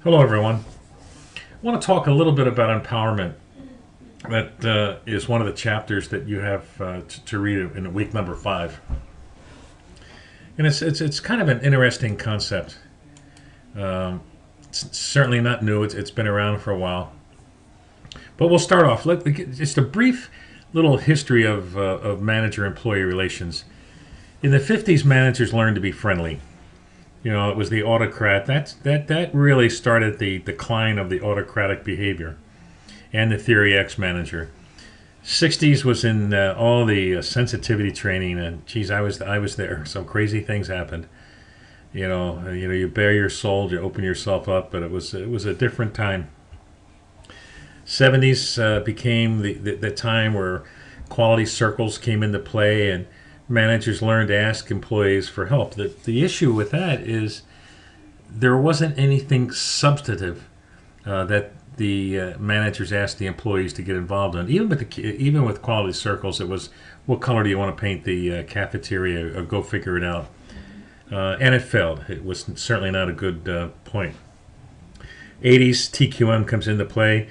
Hello, everyone. I want to talk a little bit about empowerment. That is one of the chapters that you have to read in week number 5, and it's kind of an interesting concept. It's certainly not new. It's been around for a while, but we'll start off. Just a brief little history of manager-employee relations. In the 50s, managers learned to be friendly. It was the autocrat. That really started the decline of the autocratic behavior and the Theory X manager. 60s was in all the sensitivity training, and geez, I was there. Some crazy things happened. You bare your soul, you open yourself up, but it was a different time. 70s became the time where quality circles came into play, and managers learned to ask employees for help. The issue with that is there wasn't anything substantive that the managers asked the employees to get involved in. Even with quality circles, it was, what color do you want to paint the cafeteria, or go figure it out. And it failed. It was certainly not a good point. 80s, TQM comes into play.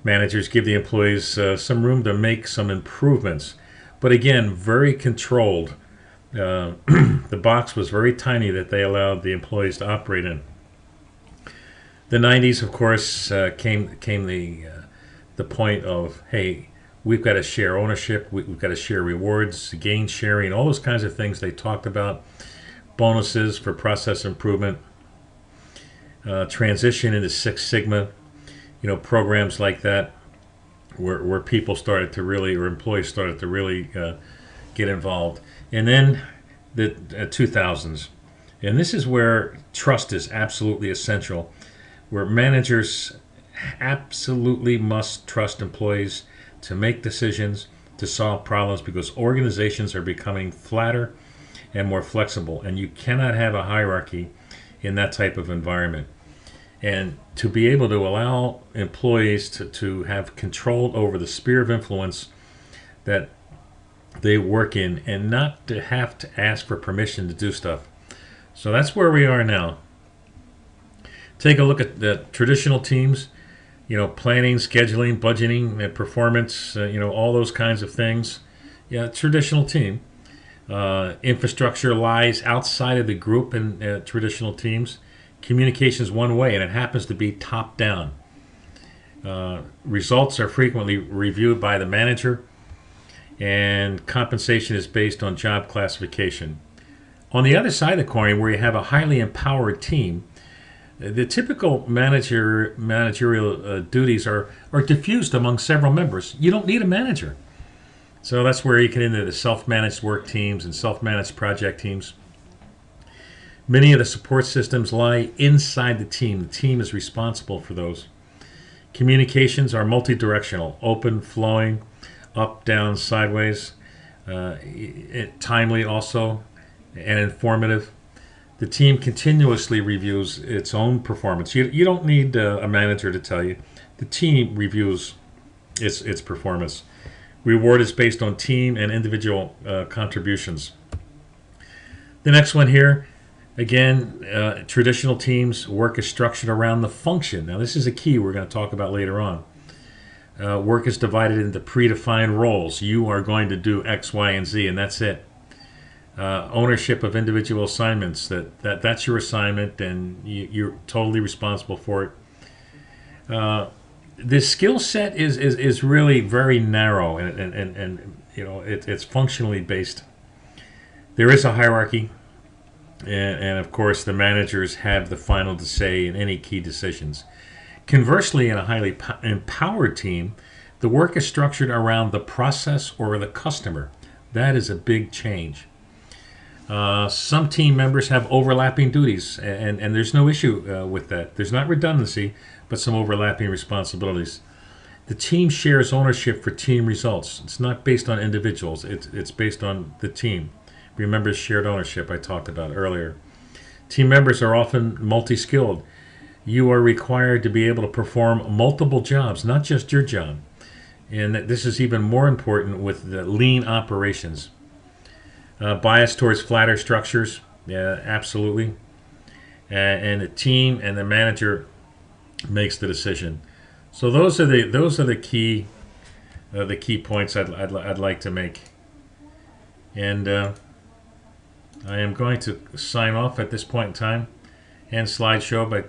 Managers give the employees some room to make some improvements. But again, very controlled. The box was very tiny that they allowed the employees to operate in. The 90s, of course, came the point of, hey, we've got to share ownership, we've got to share rewards, gain sharing, all those kinds of things they talked about, bonuses for process improvement, transition into Six Sigma, programs like that, where people started to really, or employees started to really get involved. And then the 2000s. And this is where trust is absolutely essential, where managers absolutely must trust employees to make decisions, to solve problems, because organizations are becoming flatter and more flexible. And you cannot have a hierarchy in that type of environment. And to be able to allow employees to have control over the sphere of influence that they work in, and not to have to ask for permission to do stuff. So that's where we are now. Take a look at the traditional teams, planning, scheduling, budgeting, and performance, all those kinds of things. Yeah, traditional team. Infrastructure lies outside of the group in traditional teams. Communication is one way, and it happens to be top down. Results are frequently reviewed by the manager, and compensation is based on job classification. On the other side of the coin, where you have a highly empowered team, the typical managerial duties are diffused among several members. You don't need a manager. So that's where you get into the self-managed work teams and self-managed project teams. Many of the support systems lie inside the team. The team is responsible for those. Communications are multi-directional, open, flowing, up, down, sideways, timely also, and informative. The team continuously reviews its own performance. You don't need a manager to tell you. The team reviews its performance. Reward is based on team and individual contributions. The next one here, again, traditional teams, work is structured around the function. Now, this is a key we're going to talk about later on. Work is divided into predefined roles. You are going to do X, Y, and Z, and that's it. Ownership of individual assignments. That's your assignment, and you're totally responsible for it. The skill set is really very narrow, and it's functionally based. There is a hierarchy. And of course, the managers have the final say in any key decisions. Conversely, in a highly empowered team, the work is structured around the process or the customer. That is a big change. Some team members have overlapping duties, and there's no issue with that. There's not redundancy, but some overlapping responsibilities. The team shares ownership for team results. It's not based on individuals. It's based on the team. Remember shared ownership I talked about earlier. Team members are often multi-skilled. You are required to be able to perform multiple jobs, not just your job. And this is even more important with the lean operations. Bias towards flatter structures, yeah, absolutely. And the team and the manager makes the decision. So those are the key points I'd like to make. And I am going to sign off at this point in time and slideshow by